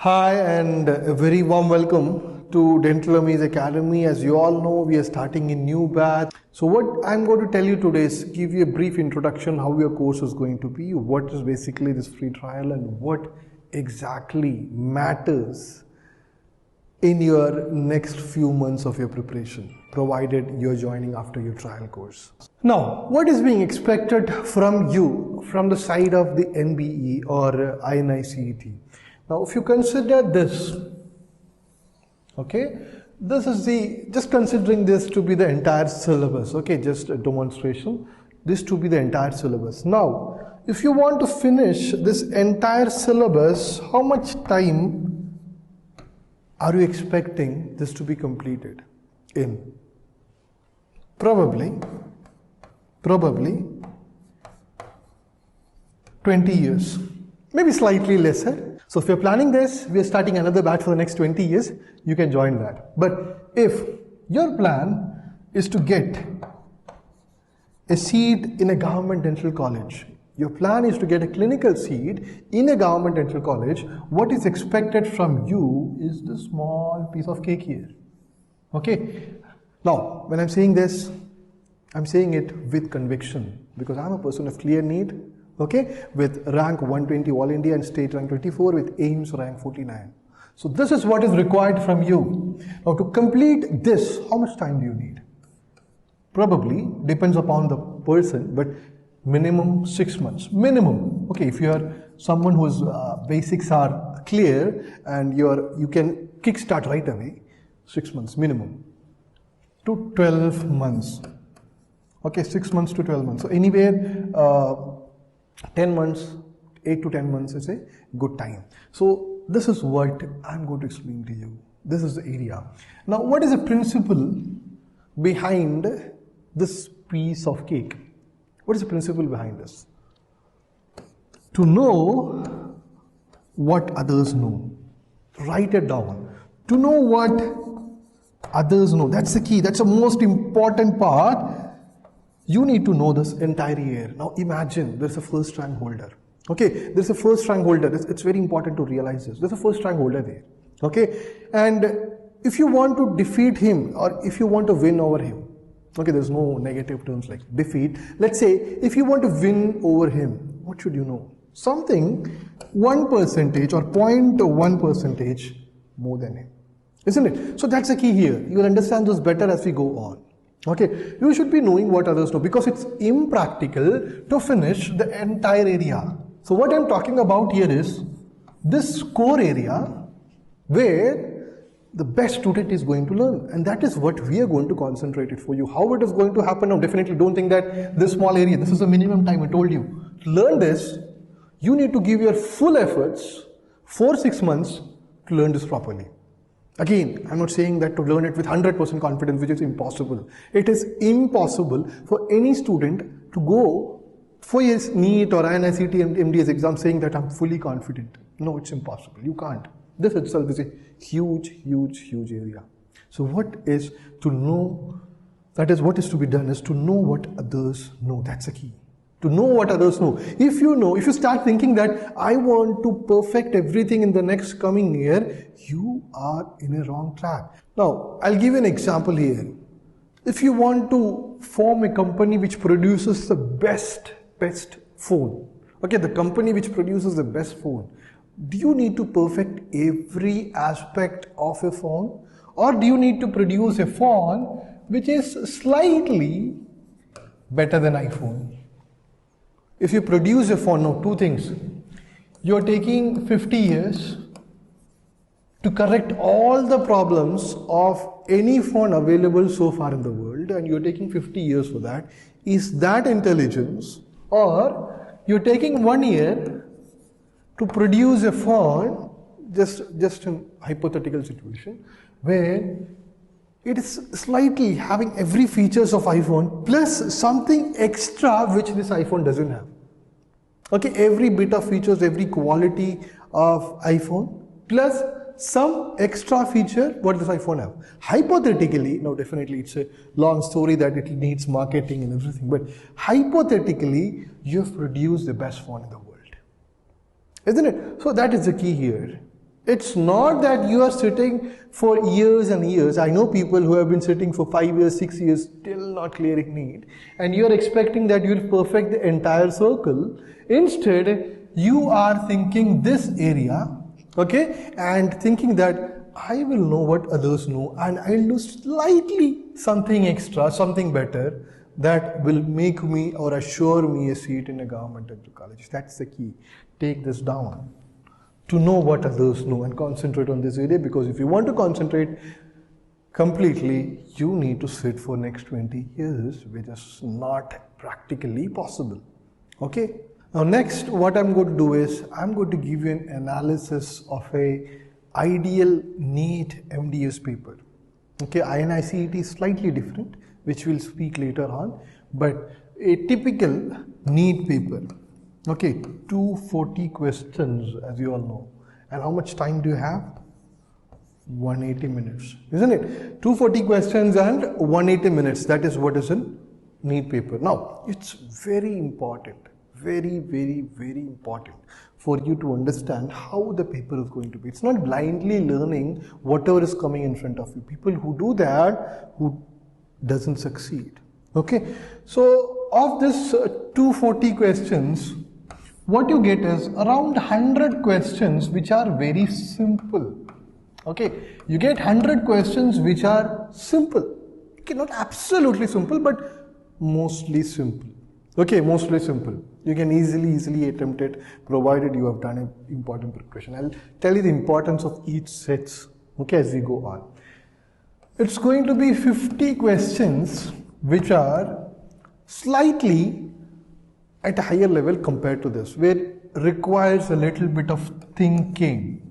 Hi and a very warm welcome to Dental Amaze Academy. As you all know, we are starting a new batch. So what I'm going to tell you today is give you a brief introduction how your course is going to be, what is basically this free trial and what exactly matters in your next few months of your preparation, provided you're joining after your trial course. Now, what is being expected from you from the side of the NBE or INI-CET? Now, if you consider this, okay, this is just considering this to be the entire syllabus, okay, just a demonstration, this to be the entire syllabus. Now, if you want to finish this entire syllabus, how much time are you expecting this to be completed in? Probably 20 years, maybe slightly lesser. So if you're planning this, we are starting another batch for the next 20 years, you can join that. But if your plan is to get a seat in a government dental college, your plan is to get a clinical seat in a government dental college, what is expected from you is the small piece of cake here. Okay? Now, when I'm saying this, I'm saying it with conviction because I'm a person of clear need. Okay, with rank 120 all India and state rank 24 with AIMS rank 49. So this is what is required from you. Now to complete this, how much time do you need? Probably depends upon the person, but minimum 6 months. Minimum. Okay, if you are someone whose basics are clear and you can kickstart right away, 6 months minimum to 12 months. Okay, 6 months to 12 months. So anywhere 10 months, 8 to 10 months is a good time. So this is what I'm going to explain to you. This is the area. Now what is the principle behind this piece of cake? What is the principle behind this? To know what others know. Write it down. To know what others know. That's the key. That's the most important part. You need to know this entire year. Now imagine there's a first rank holder. Okay, there's a first rank holder. It's very important to realize this. There's a first rank holder there. Okay, and if you want to defeat him or if you want to win over him, okay, there's no negative terms like defeat. Let's say if you want to win over him, what should you know? Something 1% or 0.1% more than him. Isn't it? So that's the key here. You will understand this better as we go on. Okay, you should be knowing what others know because it's impractical to finish the entire area. So what I'm talking about here is this core area where the best student is going to learn, and that is what we are going to concentrate it for you. How it is going to happen now, definitely don't think that this small area, this is the minimum time I told you. To learn this, you need to give your full efforts for 6 months to learn this properly. Again, I'm not saying that to learn it with 100% confidence, which is impossible. It is impossible for any student to go for his NEET or INI-CET MDS exam saying that I'm fully confident. No, it's impossible. You can't. This itself is a huge area. So what is to know, that is what is to be done is to know what others know. That's the key. To know what others know. If you start thinking that I want to perfect everything in the next coming year, you are in a wrong track. Now, I'll give you an example here. If you want to form a company which produces the best phone, okay, the company which produces the best phone, do you need to perfect every aspect of a phone? Or do you need to produce a phone which is slightly better than iPhone? If you produce a phone, now two things. You're taking 50 years to correct all the problems of any phone available so far in the world, and you're taking 50 years for that. Is that intelligence? Or you're taking 1 year to produce a phone, just a hypothetical situation, where it is slightly having every features of iPhone plus something extra which this iPhone doesn't have. Okay, every bit of features, every quality of iPhone plus some extra feature what does iPhone have. Hypothetically, now definitely it's a long story that it needs marketing and everything, but hypothetically you have produced the best phone in the world. Isn't it? So that is the key here. It's not that you are sitting for years and years. I know people who have been sitting for 5 years, 6 years, still not clearing NEET, and you are expecting that you will perfect the entire circle. Instead, you are thinking this area, okay, and thinking that I will know what others know, and I'll do slightly something extra, something better that will make me or assure me a seat in a government dental college. That's the key. Take this down. To know what others know and concentrate on this area, because if you want to concentrate completely, you need to sit for next 20 years, which is not practically possible. Okay. Now next, what I'm going to do is, I'm going to give you an analysis of a ideal NEET MDS paper. Okay, INI-CET is slightly different, which we'll speak later on, but a typical NEET paper. Okay, 240 questions, as you all know. And how much time do you have? 180 minutes, isn't it? 240 questions and 180 minutes. That is what is in NEET paper. Now, it's very important, very important for you to understand how the paper is going to be. It's not blindly learning whatever is coming in front of you. People who do that, who doesn't succeed. Okay, so of this 240 questions, what you get is around 100 questions which are very simple. Okay, you get 100 questions which are simple. Okay, not absolutely simple, but mostly simple. Okay, mostly simple. You can easily attempt it, provided you have done an important preparation. I'll tell you the importance of each sets, okay, as we go on. It's going to be 50 questions which are slightly at a higher level compared to this, where it requires a little bit of thinking.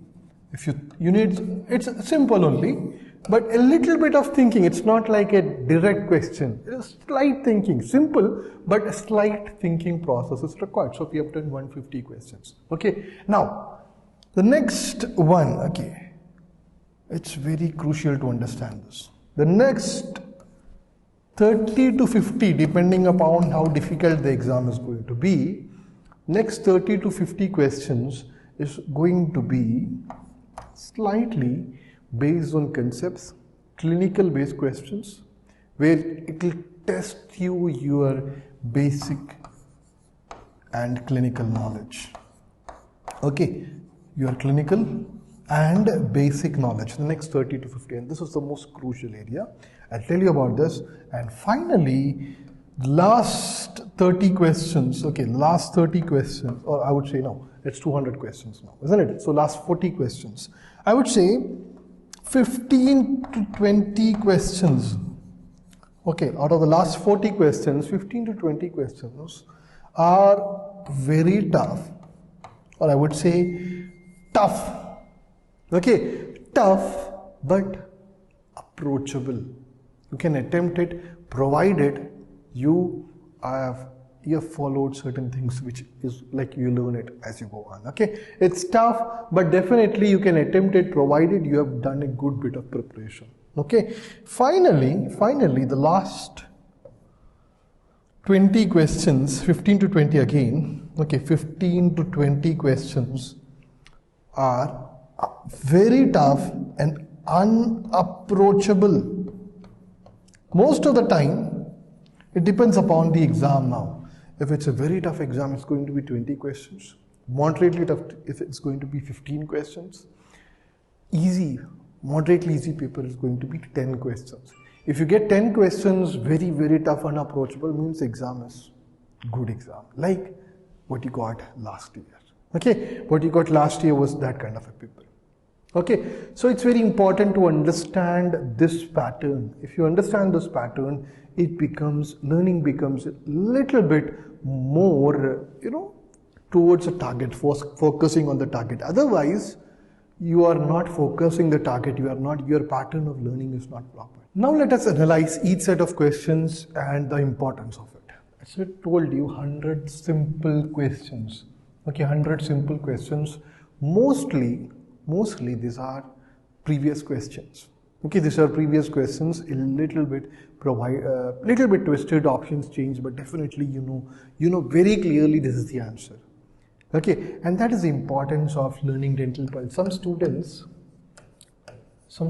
If you need, it's simple only, but a little bit of thinking. It's not like a direct question. It is slight thinking, simple, but a slight thinking process is required. So we have done 150 questions. Okay, now the next one, okay, it's very crucial to understand this. The next 30 to 50, depending upon how difficult the exam is going to be, next 30 to 50 questions is going to be slightly based on concepts, clinical based questions, where it will test you your basic and clinical knowledge. Okay, your clinical and basic knowledge, the next 30 to 50, and this is the most crucial area. I'll tell you about this. And finally, last 30 questions, okay, last 30 questions, or I would say no, it's 200 questions now, isn't it? So last 40 questions. I would say 15 to 20 questions. Okay, out of the last 40 questions, 15 to 20 questions are very tough, or I would say tough. Okay, tough but approachable. You can attempt it, provided you have followed certain things, which is like you learn it as you go on. Okay, it's tough, but definitely you can attempt it, provided you have done a good bit of preparation. Okay, finally, the last 20 questions, 15 to 20 again. Okay, 15 to 20 questions are very tough and unapproachable. Most of the time, it depends upon the exam now. If it's a very tough exam, it's going to be 20 questions. Moderately tough, if it's going to be 15 questions. Easy, moderately easy paper is going to be 10 questions. If you get 10 questions, very tough, unapproachable, means exam is good exam. Like what you got last year. Okay, what you got last year was that kind of a paper. Okay, so it's very important to understand this pattern. If you understand this pattern, learning becomes a little bit more, towards a target, focusing on the target. Otherwise, you are not focusing the target, your pattern of learning is not proper. Now let us analyze each set of questions and the importance of it. As I told you, 100 simple questions. Okay, 100 simple questions. Mostly these are previous questions. Okay, these are previous questions, a little bit twisted, options change, but definitely you know very clearly this is the answer. Okay, and that is the importance of learning dental pulse. Some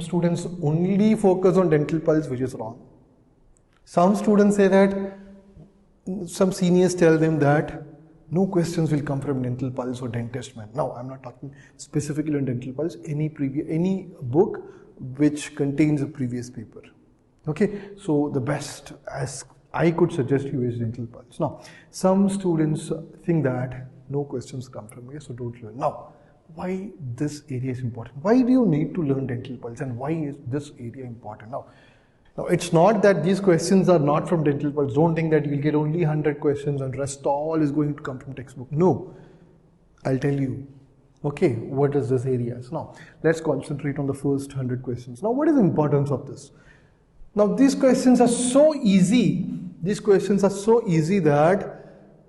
students only focus on dental pulse, which is wrong. Some students say that, some seniors tell them that no questions will come from dental pulse or dentist man. Now, I'm not talking specifically on dental pulse, any book which contains a previous paper. Okay, so the best as I could suggest you is dental pulse. Now, some students think that no questions come from here, so don't learn. Now, why this area is important? Why do you need to learn dental pulse, and why is this area important? Now, it's not that these questions are not from dental pulse. Don't think that you'll get only 100 questions and rest all is going to come from textbook. No, I'll tell you. Okay, what is this area? So now, let's concentrate on the first 100 questions. Now, what is the importance of this? Now, these questions are so easy. These questions are so easy that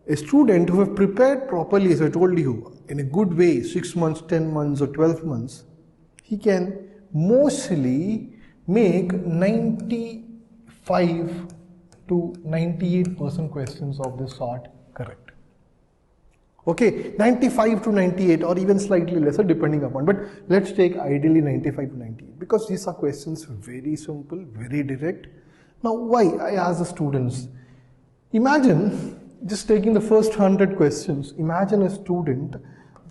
a student who have prepared properly, as I told you, in a good way, 6 months, 10 months or 12 months, he can mostly make 95 to 98% questions of this sort correct. Okay, 95 to 98 or even slightly lesser depending upon, but let's take ideally 95 to 98 because these are questions very simple, very direct. Now, why? I ask the students, imagine just taking the first 100 questions, imagine a student,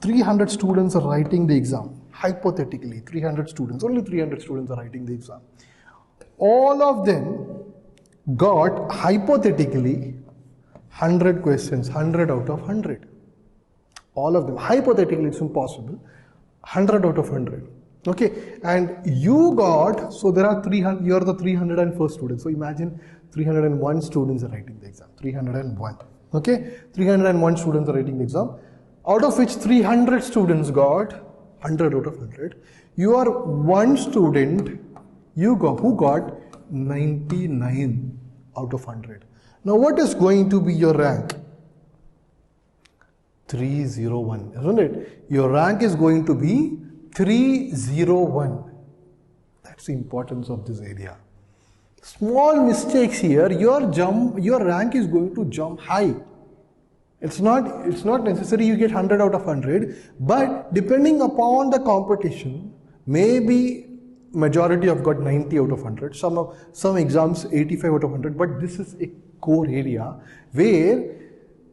300 students are writing the exam. Hypothetically, 300 students, only 300 students are writing the exam. All of them got hypothetically 100 questions, 100 out of 100. All of them, hypothetically it's impossible, 100 out of 100. Okay, and you got, so there are 300, you are the 301st student. So imagine 301 students are writing the exam, 301. Okay, 301 students are writing the exam, out of which 300 students got 100 out of 100. You are one student who got 99 out of 100. Now what is going to be your rank? 301, isn't it? Your rank is going to be 301. That's the importance of this area. Small mistakes here, your rank is going to jump high. It's not necessary you get 100 out of 100, but depending upon the competition, maybe majority have got 90 out of 100, some exams 85 out of 100, but this is a core area where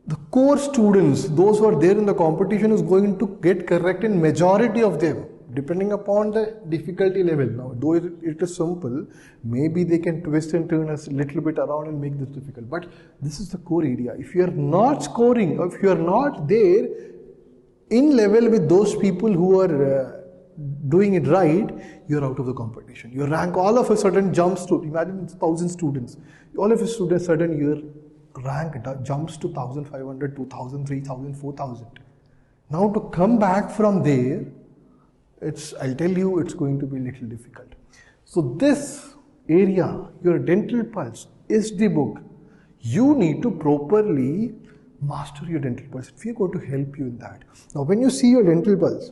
the core students, those who are there in the competition, is going to get correct in majority of them, depending upon the difficulty level. Now, though it is simple, maybe they can twist and turn a little bit around and make this difficult. But this is the core area. If you are not scoring, or if you are not there in level with those people who are doing it right, you are out of the competition. Your rank all of a sudden jumps to, imagine it's 1,000 students. All of a sudden your rank jumps to 1,500, 2,000, 3,000, 4,000. Now to come back from there, I'll tell you, it's going to be a little difficult. So this area, your dental pulse, is the book. You need to properly master your dental pulse. We are going to help you in that. Now when you see your dental pulse,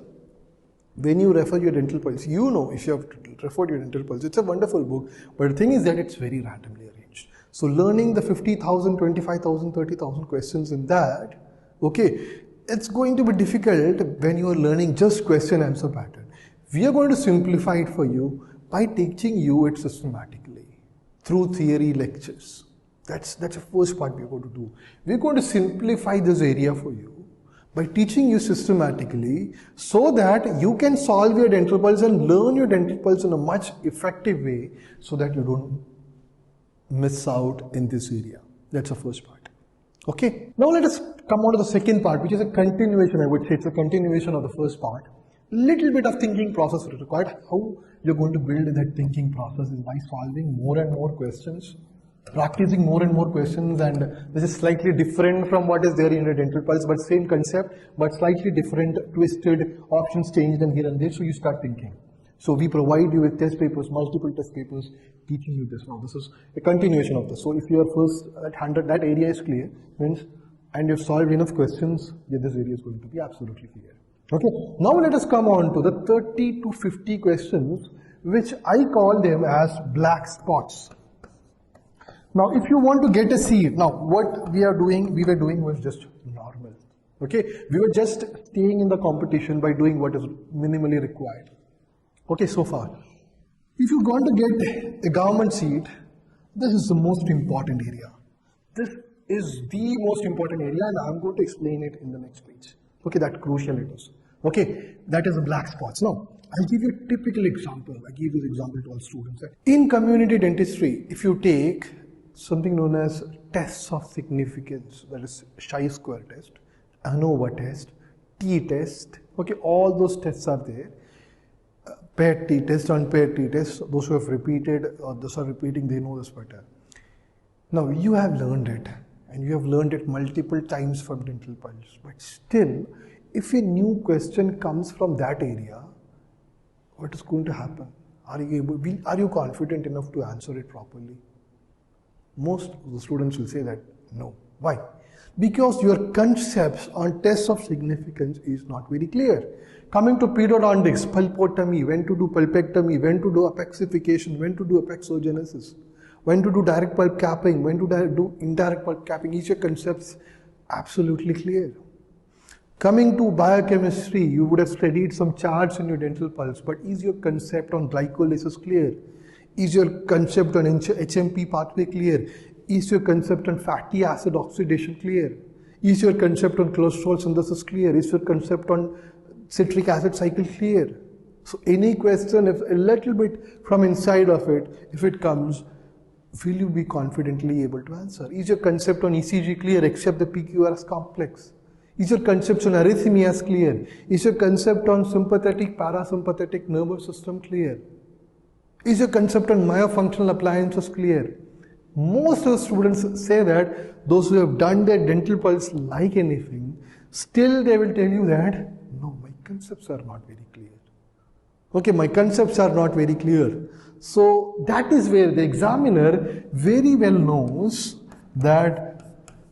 when you refer your dental pulse, you know if you have referred your dental pulse, it's a wonderful book, but the thing is that it's very randomly arranged. So learning the 50,000, 25,000, 30,000 questions in that, okay, it's going to be difficult when you are learning just question answer pattern. We are going to simplify it for you by teaching you it systematically through theory lectures. That's the first part we are going to do. We are going to simplify this area for you by teaching you systematically so that you can solve your dental pulse and learn your dental pulse in a much effective way so that you don't miss out in this area. That's the first part. Okay, now let us come on to the second part, which is a continuation. I would say it's a continuation of the first part. Little bit of thinking process is required. How you're going to build that thinking process is by solving more and more questions, practicing more and more questions, and this is slightly different from what is there in the dental pulse, but same concept, but slightly different, twisted, options changed and here and there, so you start thinking. So we provide you with test papers, multiple test papers, teaching you this. Now this is a continuation of this. So if your first at 100, that area is clear, means, and you've solved enough questions, this area is going to be absolutely clear. Okay, now let us come on to the 30 to 50 questions, which I call them as black spots. Now if you want to get a seat, now what we were doing was just normal. Okay, we were just staying in the competition by doing what is minimally required. Okay, so far. If you're going to get a government seat, this is the most important area. This is the most important area, and I'm going to explain it in the next page. Okay, that crucial it is. Okay, that is the black spots. Now, I'll give you a typical example. I give this example to all students. In community dentistry, if you take something known as tests of significance, that is chi-square test, ANOVA test, t-test, okay, all those tests are there. Paired t-test, unpaired t-test, those who have repeated or those who are repeating, they know this better. Now, you have learned it, and you have learned it multiple times from dental pulse, but still, if a new question comes from that area, what is going to happen? Are you confident enough to answer it properly? Most of the students will say that no. Why? Because your concepts on tests of significance is not very clear. Coming to periodontics, pulpotomy, when to do pulpectomy, when to do apexification, when to do apexogenesis, when to do direct pulp capping, when to do indirect pulp capping, is your concepts absolutely clear? Coming to biochemistry, you would have studied some charts in your dental pulse, but is your concept on glycolysis clear? Is your concept on HMP pathway clear? Is your concept on fatty acid oxidation clear? Is your concept on cholesterol synthesis clear? Is your concept on citric acid cycle clear? So any question, if a little bit from inside of it, if it comes, will you be confidently able to answer? Is your concept on ECG clear except the PQRS complex? Is your concept on arrhythmias clear? Is your concept on sympathetic, parasympathetic nervous system clear? Is your concept on myofunctional appliances clear? Most of the students say that those who have done their dental pulse like anything, still they will tell you that, no, my concepts are not very clear. Okay, my concepts are not very clear. So that is where the examiner very well knows that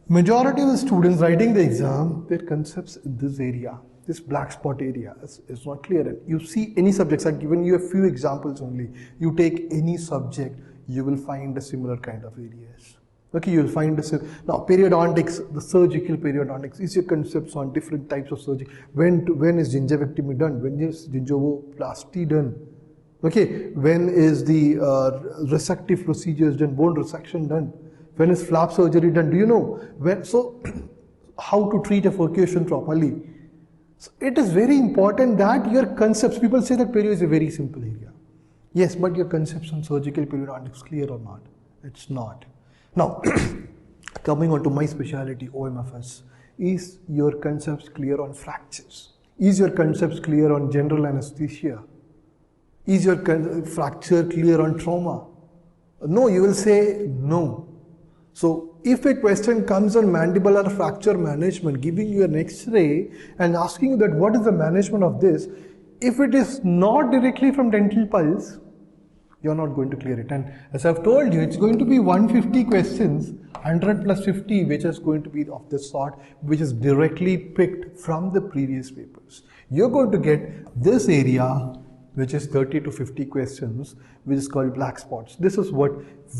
majority of the students writing the exam, their concepts in this area, this black spot area is not clear. And you see any subjects, I've given you a few examples only. You take any subject, you will find a similar kind of areas. Okay, you will find now periodontics, the surgical periodontics, is your concepts on different types of surgery. When is gingivectomy done? When is gingivoplasty done? Okay, when is the resective procedures done, bone resection done? When is flap surgery done? Do you know? So, how to treat a furcation properly? So it is very important that your concepts, people say that perio is a very simple area. Yes, but your concepts on surgical periodontics clear or not? It's not. Now, coming on to my specialty, OMFS, is your concepts clear on fractures? Is your concepts clear on general anesthesia? Is your fracture clear on trauma? No, you will say no. So, if a question comes on mandibular fracture management, giving you an X-ray and asking you that what is the management of this, if it is not directly from dental pulse, you are not going to clear it. And as I've told you, it's going to be 150 questions, 100 plus 50, which is going to be of this sort, which is directly picked from the previous papers. You're going to get this area, which is 30 to 50 questions, which is called black spots. This is what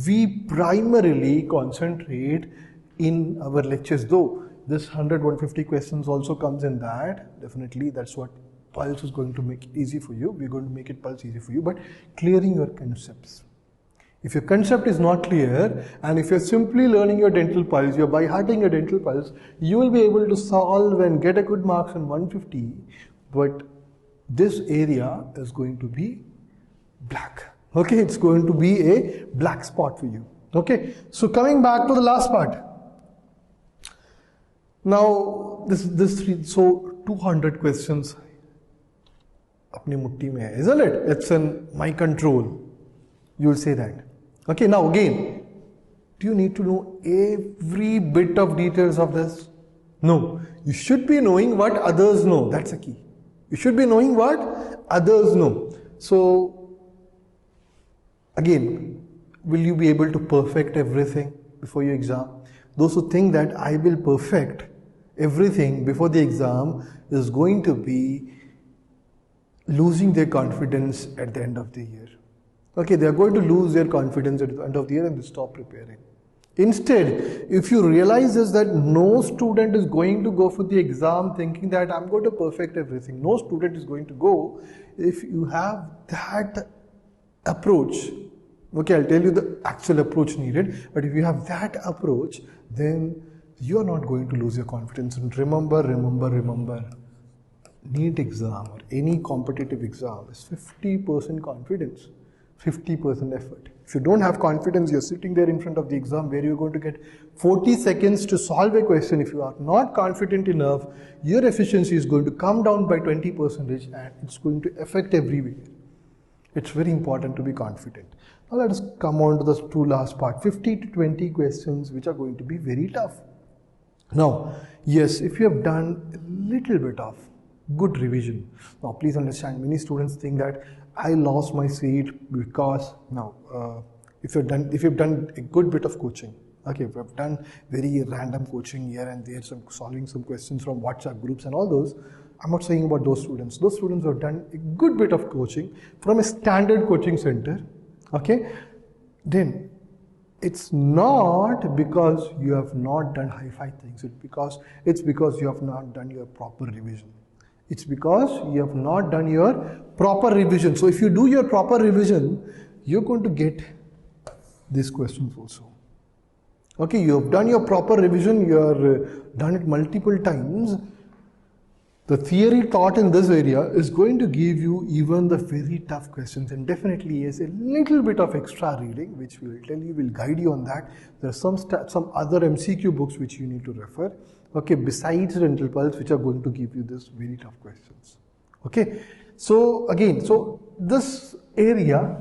we primarily concentrate in our lectures, though this 100-150 questions also comes in that. Definitely, that's what pulse is going to make it easy for you. We're going to make it pulse easy for you, but clearing your concepts. If your concept is not clear, and if you're simply learning your dental pulse, you're by hearting your dental pulse, you will be able to solve and get a good marks in 150, but this area is going to be black. Okay, it's going to be a black spot for you. Okay, so coming back to the last part. Now, so 200 questions apni mutti mein hai, isn't it? It's in my control. You will say that. Okay, now again, do you need to know every bit of details of this? No, you should be knowing what others know. That's the key. You should be knowing what others know. So, again, will you be able to perfect everything before your exam? Those who think that I will perfect everything before the exam is going to be losing their confidence at the end of the year. Okay, they are going to lose their confidence at the end of the year and they stop preparing. Instead, if you realize this, that no student is going to go for the exam thinking that I'm going to perfect everything. No student is going to go. If you have that approach, okay, I'll tell you the actual approach needed, but if you have that approach, then you're not going to lose your confidence. And remember, NEET exam or any competitive exam is 50% confidence, 50% effort. If you don't have confidence, you're sitting there in front of the exam where you're going to get 40 seconds to solve a question. If you are not confident enough, your efficiency is going to come down by 20% and it's going to affect everywhere. It's very important to be confident. Now let us come on to the two last part, 50 to 20 questions which are going to be very tough. Now, yes, if you have done a little bit of good revision. Now, please understand, many students think that I lost my seat because, now, if you've done a good bit of coaching, okay, if you've done very random coaching here and there, solving some questions from WhatsApp groups and all those, I'm not saying about those students. Those students who have done a good bit of coaching from a standard coaching center, okay, then it's not because you have not done hi-fi things. It's because you have not done your proper revision. It's because you have not done your proper revision. So if you do your proper revision, you're going to get these questions also. Okay, you have done your proper revision, you have done it multiple times. The theory taught in this area is going to give you even the very tough questions, and definitely is a little bit of extra reading, which we will tell you, will guide you on that. There are some other MCQ books which you need to refer, okay, besides Dental Pulse, which are going to give you this very tough questions. Okay, so again, so this area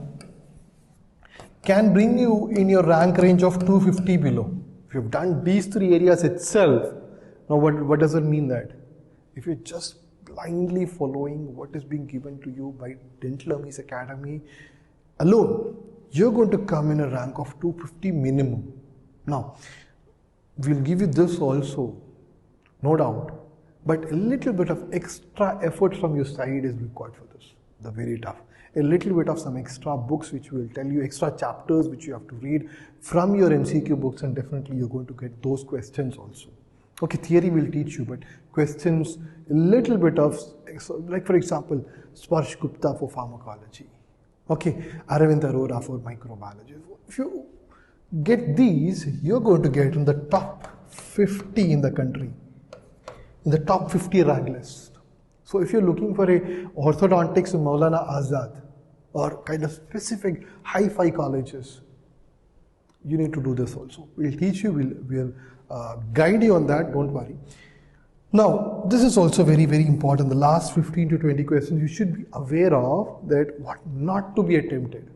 can bring you in your rank range of 250 below. If you've done these three areas itself, now what does it mean that? If you're just blindly following what is being given to you by Dental Hermes Academy alone, you're going to come in a rank of 250 minimum. Now, we'll give you this also, no doubt, but a little bit of extra effort from your side is required for this, the very tough. A little bit of some extra books which will tell you, extra chapters which you have to read from your MCQ books, and definitely you're going to get those questions also. Okay, theory will teach you, but questions, a little bit of, like for example, Sparsh Gupta for pharmacology, okay, Aravind Arora for microbiology. If you get these, you're going to get in the top 50 in the country, in the top 50 rank list. So if you're looking for a orthodontics in Maulana Azad or kind of specific hi-fi colleges, you need to do this also. We'll teach you, we'll guide you on that, don't worry. Now, this is also very, very important. The last 15 to 20 questions, you should be aware of that what not to be attempted.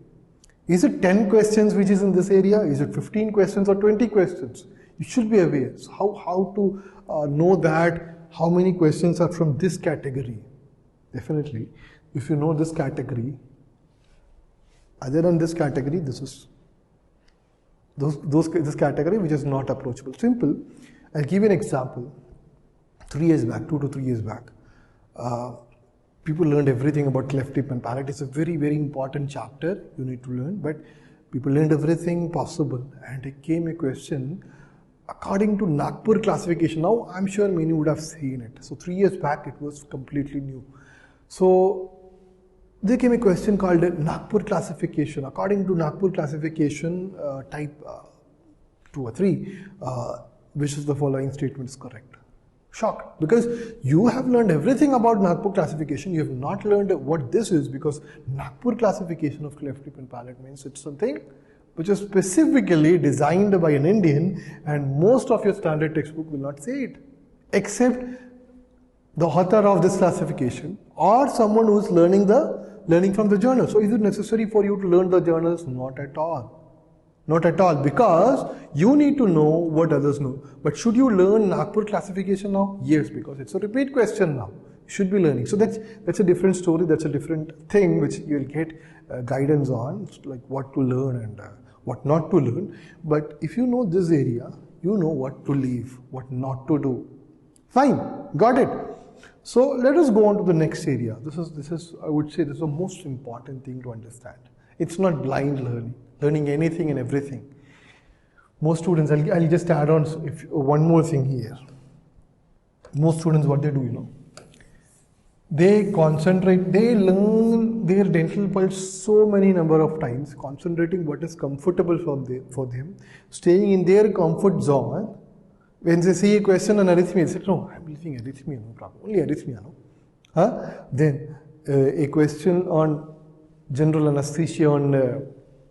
Is it 10 questions which is in this area? Is it 15 questions or 20 questions? You should be aware. So how to know that, how many questions are from this category? Definitely, if you know this category, other than this category, this is this category which is not approachable. Simple. I'll give you an example. 3 years back, 2 to 3 years back, people learned everything about cleft lip and palate. It's a very, very important chapter you need to learn, but people learned everything possible, and it came a question according to Nagpur classification. Now, I'm sure many would have seen it. So 3 years back, it was completely new. So there came a question called Nagpur classification. According to Nagpur classification, type 2 or 3, which is the following statement is correct? Shocked, because you have learned everything about Nagpur classification. You have not learned what this is, because Nagpur classification of cleft lip and palate means it's something which is specifically designed by an Indian, and most of your standard textbook will not say it, except the author of this classification or someone who is learning from the journal. So is it necessary for you to learn the journals? Not at all. Not at all, because you need to know what others know. But should you learn Nagpur classification now? Yes, because it's a repeat question now. You should be learning. So that's a different story. That's a different thing which you'll get guidance on, like what to learn and what not to learn. But if you know this area, you know what to leave, what not to do. Fine, got it. So let us go on to the next area. This is I would say this is the most important thing to understand. It's not blind learning anything and everything. most students, I'll just add on one more thing here. Most students, what they do, they concentrate, they learn their dental pulse so many number of times, concentrating what is comfortable for them, staying in their comfort zone. When they see a question on arrhythmia, they say, no, I'm leaving arrhythmia, no problem, only arrhythmia, no? Then a question on general anesthesia, on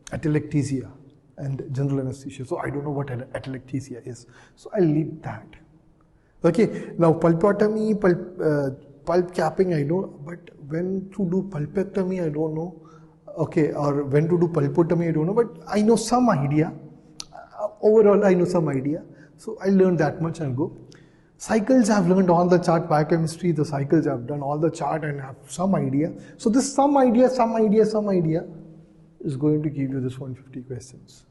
atelectasia and general anesthesia. So I don't know what atelectasia is. So I'll leave that. Okay, now pulpotomy, pulp capping, I know, but when to do pulpectomy, I don't know. Okay, or when to do pulpotomy, I don't know, but I know some idea. Overall, I know some idea. So I learned that much and go. Cycles, I've learned all the chart, biochemistry, the cycles, I've done all the chart and have some idea. So this some idea is going to give you this 150 questions,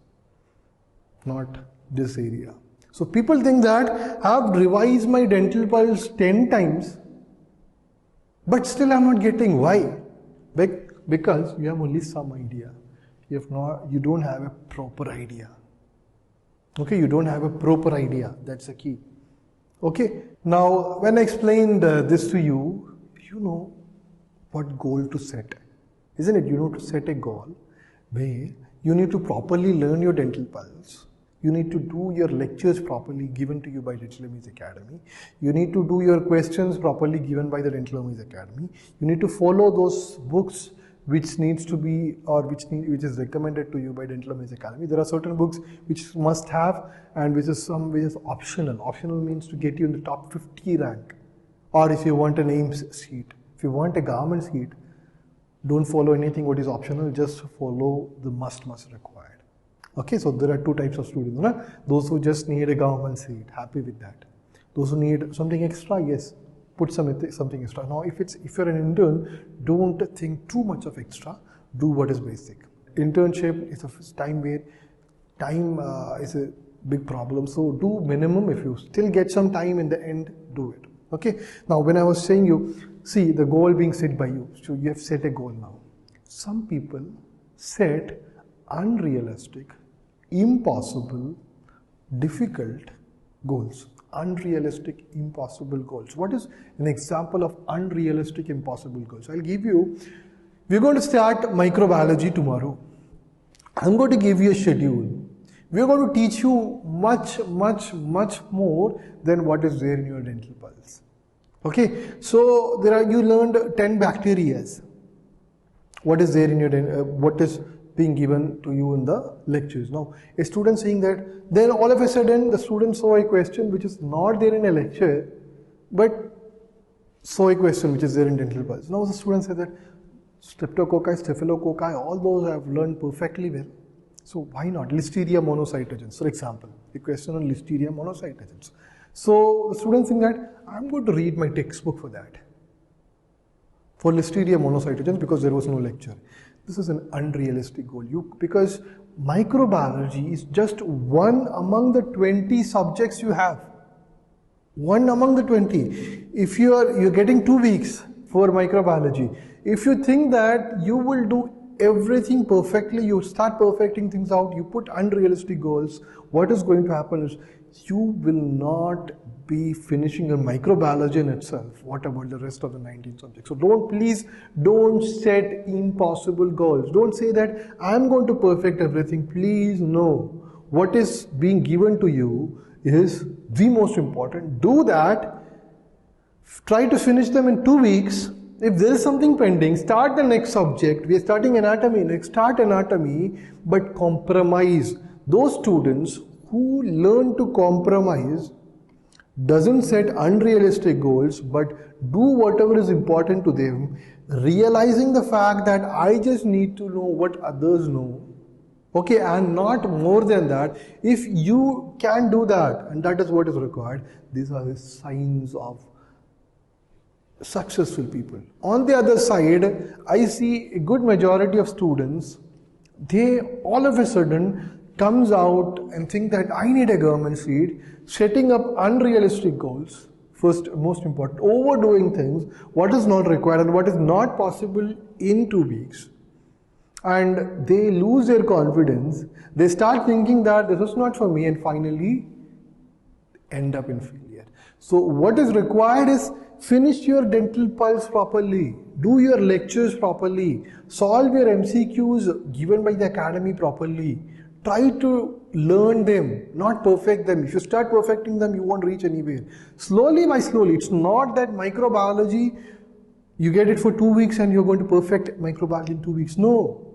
not this area. So people think that I've revised my dental pulse 10 times, but still I'm not getting. Why? Because you have only some idea. You don't have a proper idea. Okay, you don't have a proper idea. That's the key. Okay, now when I explained this to you, you know what goal to set, isn't it? You know to set a goal where you need to properly learn your dental pulse. You need to do your lectures properly given to you by Dental MDS Academy. You need to do your questions properly given by the Dental MDS Academy. You need to follow those books which needs to be, or which is recommended to you by Dental MDS Academy. There are certain books which must have and which is optional. Optional means to get you in the top 50 rank. Or if you want an AIMS seat, if you want a government seat, don't follow anything what is optional, just follow the must required. Okay, so there are two types of students. No? Those who just need a government seat, happy with that. Those who need something extra, yes, put something extra. Now, if you're an intern, don't think too much of extra. Do what is basic. Internship is a time where time is a big problem. So do minimum. If you still get some time in the end, do it. Okay. Now, when I was saying see the goal being set by you. So you have set a goal now. Some people set unrealistic, impossible, difficult goals. Unrealistic, impossible goals. What is an example of unrealistic, impossible goals? I'll give you, we're going to start microbiology tomorrow. I'm going to give you a schedule. We're going to teach you much more than what is there in your dental pulse. Okay, so you learned 10 bacteria. What is there in your what is being given to you in the lectures. Now, a student saying that, then all of a sudden the student saw a question which is not there in a lecture, but saw a question which is there in dental pulse. Now the student said that streptococci, staphylococci, all those I have learned perfectly well. So why not Listeria monocytogenes, for example, a question on Listeria monocytogenes. So the student saying that I'm going to read my textbook for that, for Listeria monocytogenes, because there was no lecture. This is an unrealistic goal. Because microbiology is just one among the 20 subjects you have. One among the 20. If you're getting 2 weeks for microbiology, if you think that you will do everything perfectly, you start perfecting things out, you put unrealistic goals, what is going to happen is you will not be finishing your microbiology in itself. What about the rest of the 19 subjects? So please don't set impossible goals. Don't say that I'm going to perfect everything. Please no. What is being given to you is the most important. Do that. Try to finish them in 2 weeks. If there is something pending, start the next subject. We are starting anatomy. Start anatomy, but compromise. Those students who learn to compromise doesn't set unrealistic goals, but do whatever is important to them, realizing the fact that I just need to know what others know, okay, and not more than that. If you can do that, and that is what is required, these are the signs of successful people. On the other side, I see a good majority of students, they all of a sudden comes out and think that I need a government seat, setting up unrealistic goals, first, most important, overdoing things, what is not required and what is not possible in 2 weeks. And they lose their confidence, They start thinking that this is not for me and finally end up in failure. So what is required is finish your dental pulse properly, do your lectures properly, solve your MCQs given by the academy properly, try to learn them, not perfect them. If you start perfecting them, you won't reach anywhere. Slowly by slowly, it's not that microbiology, you get it for 2 weeks and you're going to perfect microbiology in 2 weeks. No.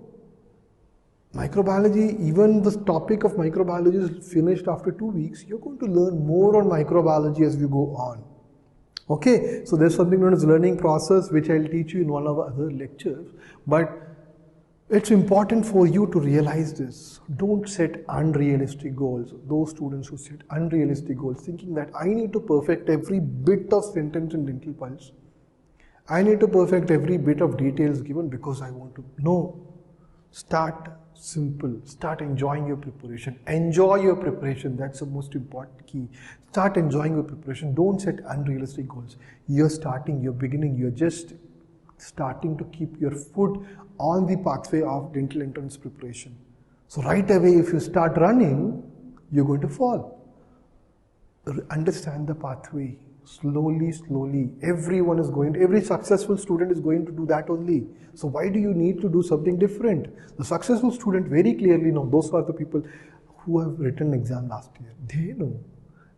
Microbiology, even the topic of microbiology is finished after 2 weeks. You're going to learn more on microbiology as we go on. Okay, so there's something known as learning process, which I'll teach you in one of our other lectures. But it's important for you to realize this. Don't set unrealistic goals. Those students who set unrealistic goals, thinking that I need to perfect every bit of sentence in dental pulse. I need to perfect every bit of details given because I want to. No. Start simple. Start enjoying your preparation. Enjoy your preparation. That's the most important key. Start enjoying your preparation. Don't set unrealistic goals. You're starting, you're beginning, you're just starting to keep your foot on the pathway of dental entrance preparation. So right away, if you start running, you're going to fall. Understand the pathway. Slowly, slowly. Every successful student is going to do that only. So why do you need to do something different? The successful student very clearly know, those are the people who have written exam last year. They know.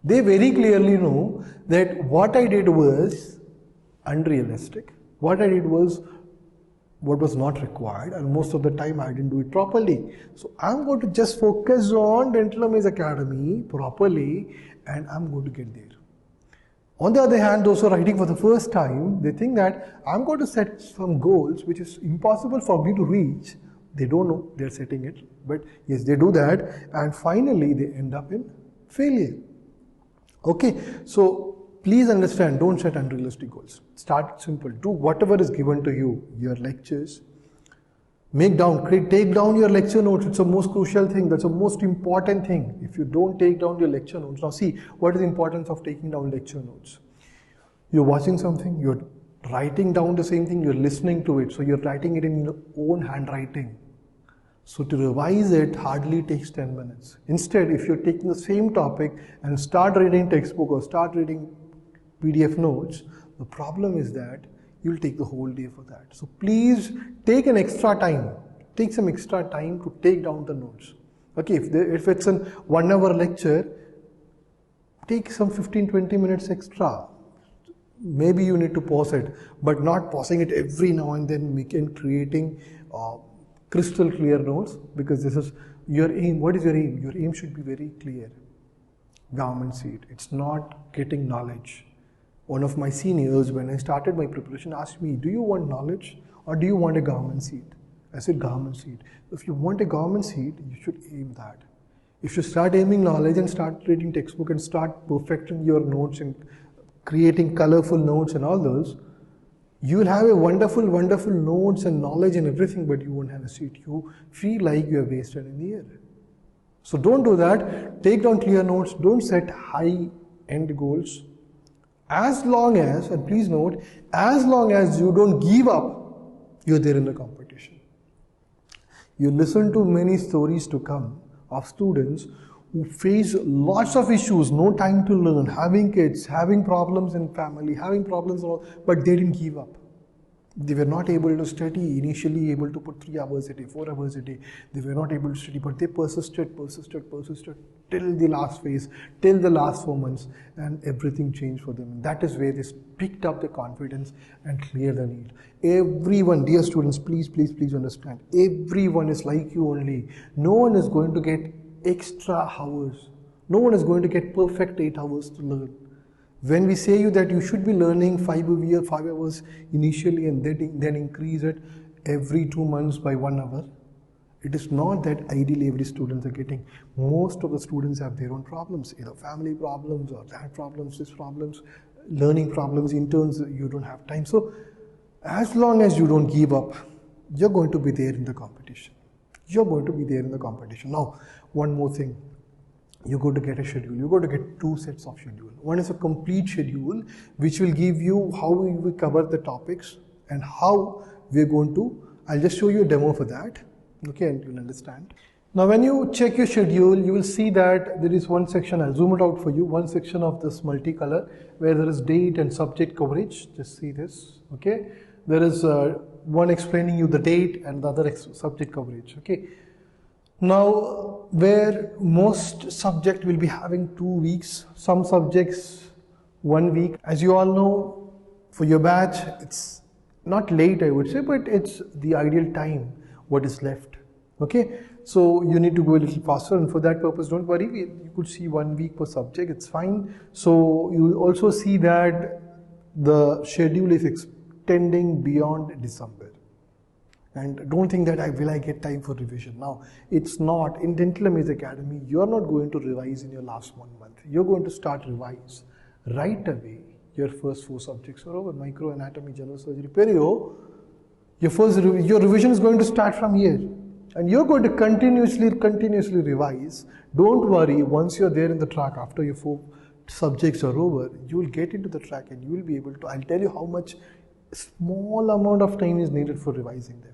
They very clearly know that what I did was unrealistic. What I did was what was not required, and most of the time I didn't do it properly. So I'm going to just focus on Dental Amaze Academy properly and I'm going to get there. On the other hand, those who are writing for the first time, they think that I'm going to set some goals which is impossible for me to reach. They don't know they're setting it, but yes, they do that, and finally they end up in failure. Okay, so please understand, don't set unrealistic goals. Start simple. Do whatever is given to you, your lectures. Take down your lecture notes. It's the most crucial thing. That's the most important thing. If you don't take down your lecture notes, now see, what is the importance of taking down lecture notes? You're watching something, you're writing down the same thing, you're listening to it. So you're writing it in your own handwriting. So to revise it hardly takes 10 minutes. Instead, if you're taking the same topic and start reading textbook or start reading PDF notes, the problem is that you'll take the whole day for that. So please take an extra time. Take some extra time to take down the notes. Okay, if it's an 1 hour lecture, take some 15-20 minutes extra. Maybe you need to pause it, but not pausing it every now and then, creating crystal clear notes, because this is your aim. What is your aim? Your aim should be very clear. Government seat. It's not getting knowledge. One of my seniors, when I started my preparation, asked me, do you want knowledge or do you want a government seat? I said government seat. If you want a government seat, you should aim that. If you start aiming knowledge and start reading textbook and start perfecting your notes and creating colorful notes and all those, you will have a wonderful notes and knowledge and everything, but you won't have a seat. You feel like you are wasted in the air. So don't do that. Take down clear notes. Don't set high end goals. As long as, and please note, as long as you don't give up, you're there in the competition. You listen to many stories to come of students who face lots of issues, no time to learn, having kids, having problems in family, having problems, but they didn't give up. They were not able to study, initially able to put 3 hours a day, 4 hours a day. They were not able to study, but they persisted till the last phase, till the last 4 months, and everything changed for them. And that is where they picked up the confidence and cleared the NEET. Everyone, dear students, please understand, everyone is like you only. No one is going to get extra hours. No one is going to get perfect 8 hours to learn. When we say you that you should be learning 5 hours initially and then increase it every 2 months by 1 hour, it is not that ideally every students are getting. Most of the students have their own problems, either family problems or that problems, this problems, learning problems, interns, you don't have time. So as long as you don't give up, you're going to be there in the competition. You're going to be there in the competition. Now, one more thing. You're going to get a schedule. You're going to get 2 sets of schedule. One is a complete schedule, which will give you how we will cover the topics and how we're going to, I'll just show you a demo for that. Okay, and you'll understand. Now when you check your schedule, you will see that there is one section, I'll zoom it out for you, one section of this multicolor where there is date and subject coverage. Just see this, okay? There is one explaining you the date and the other subject coverage, okay? Now, where most subject will be having 2 weeks, some subjects 1 week. As you all know, for your batch, it's not late, I would say, but it's the ideal time what is left, okay? So you need to go a little faster, and for that purpose, don't worry, you could see 1 week per subject, it's fine. So you will also see that the schedule is extending beyond December. And don't think that will I get time for revision. Now, it's not. In Dental Amaze Academy, you're not going to revise in your last 1 month. You're going to start revise right away. Your first 4 subjects are over: micro, anatomy, general surgery, perio. Your revision is going to start from here. And you're going to continuously revise. Don't worry, once you're there in the track, after your 4 subjects are over, you will get into the track and you will be able to, I'll tell you how much small amount of time is needed for revising them.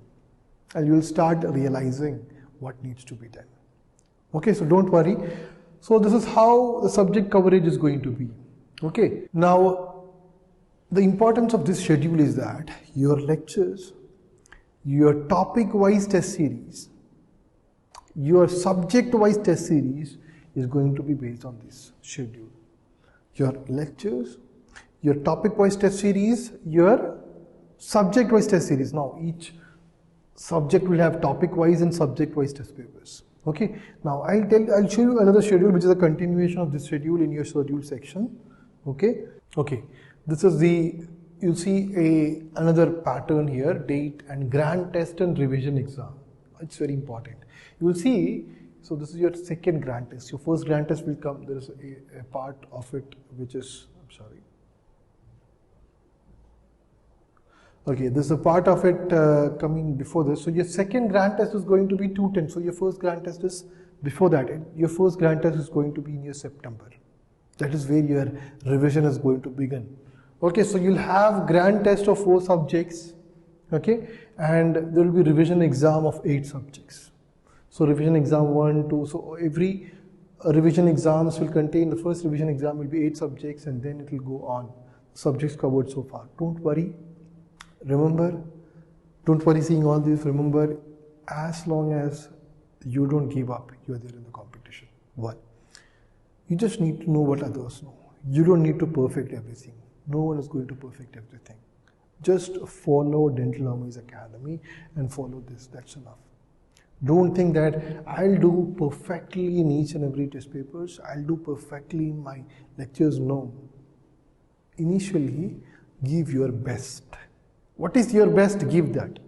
And you will start realizing what needs to be done. Okay, so don't worry. So this is how the subject coverage is going to be. Okay, now the importance of this schedule is that your lectures, your topic-wise test series, your subject-wise test series is going to be based on this schedule. Your lectures, your topic-wise test series, your subject-wise test series. Now each subject will have topic-wise and subject-wise test papers. Okay. Now I'll show you another schedule which is a continuation of this schedule in your schedule section. Okay. Okay. This is you'll see another pattern here: date and grand test and revision exam. It's very important. You will see. So this is your second grand test. Your first grand test will come. There is a part of it which is, I'm sorry. Okay, this is a part of it coming before this. So your second grand test is going to be 210. So your first grand test is before that. Your first grand test is going to be in your September. That is where your revision is going to begin. Okay, so you'll have grand test of 4 subjects. Okay, and there will be revision exam of 8 subjects. So revision exam 1, 2. So every revision exams will contain, the first revision exam will be 8 subjects, and then it will go on. Subjects covered so far. Don't worry. Remember, don't worry seeing all this. Remember, as long as you don't give up, you are there in the competition. What? You just need to know what others know. You don't need to perfect everything. No one is going to perfect everything. Just follow Dental Amaze Academy and follow this. That's enough. Don't think that I'll do perfectly in each and every test papers. I'll do perfectly in my lectures. No. Initially, give your best. What is your best? Give that.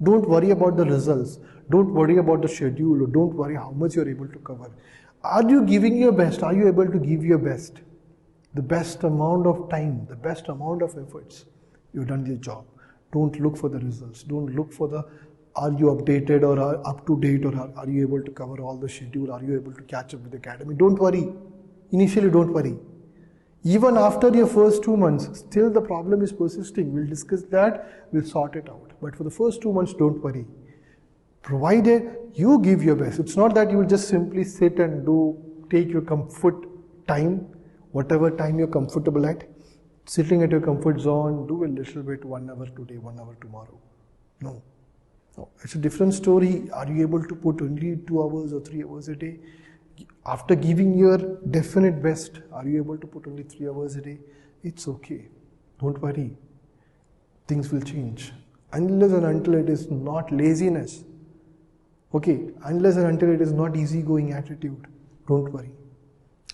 Don't worry about the results. Don't worry about the schedule. Or don't worry how much you're able to cover. Are you giving your best? Are you able to give your best? The best amount of time, the best amount of efforts. You've done your job. Don't look for the results. Don't look for the are you updated or are up to date, or are you able to cover all the schedule? Are you able to catch up with the academy? Don't worry. Initially, don't worry. Even after your first 2 months, still the problem is persisting. We'll discuss that. We'll sort it out. But for the first 2 months, don't worry. Provided you give your best. It's not that you will just simply sit and take your comfort time, whatever time you're comfortable at. Sitting at your comfort zone, do a little bit, 1 hour today, 1 hour tomorrow. No. No, it's a different story. Are you able to put only 2 hours or 3 hours a day? After giving your definite best, are you able to put only 3 hours a day? It's okay. Don't worry. Things will change. Unless and until it is not laziness. Okay, unless and until it is not easygoing attitude. Don't worry.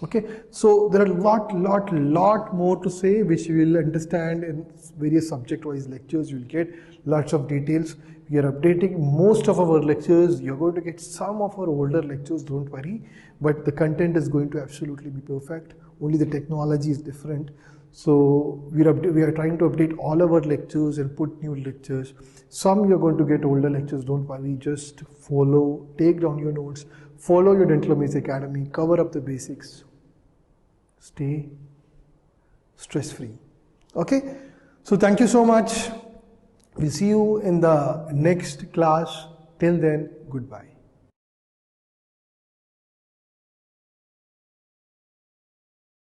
Okay, so there are lot more to say, which you will understand in various subject-wise lectures. You will get lots of details. We are updating most of our lectures. You're going to get some of our older lectures, don't worry. But the content is going to absolutely be perfect. Only the technology is different. So we are trying to update all our lectures and put new lectures. Some you're going to get older lectures, don't worry. Just follow, take down your notes, follow your Dental Amaze Academy, cover up the basics. Stay stress-free. Okay? So thank you so much. We'll see you in the next class. Till then, goodbye.